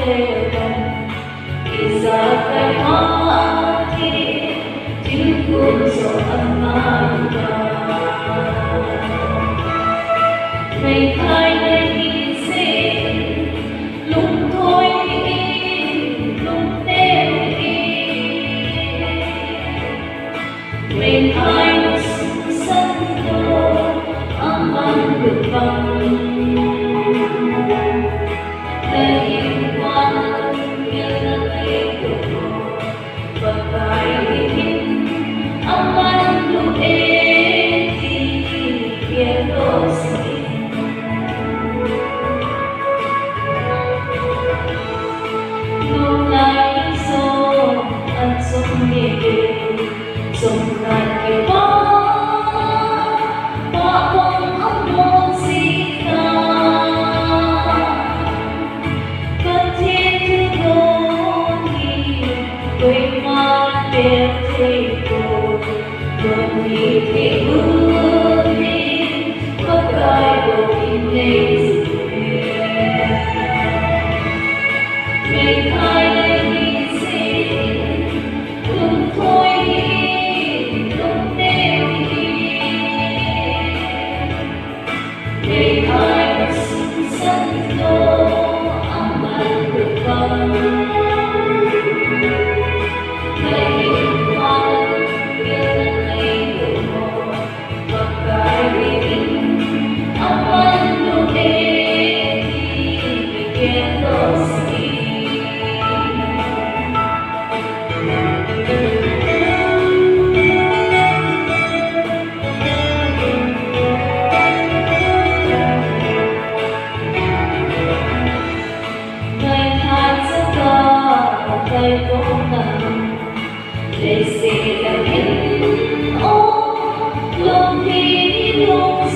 đều đặn thì ra cái hoa kia chứ cuốn gió âm mai Meithai nơi hy sinh lúc thôi lúc đêm Meithai nó sân đô âm ăn được vắng để yên quan nhân lấy được và cái hình âm ăn lúc ê thì kia đô xin lúc lại gió ăn sống nhẹ dòng lại kêu hoa bóng ấm môn gì ta vẫn thiên thứ đô thì quên mang đẹp thế cô vẫn đi thế bước đi có cái đồ in lấy Meithai nơi hy sinh lúc thôi lúc đêm Meithai nó sân đô âm ăn được vắng để yên quan nhân lấy được một và cái hình âm ăn lúc đêm thì kén đô xin tay vô nặng để sẽ là hình ô lòng khi lúc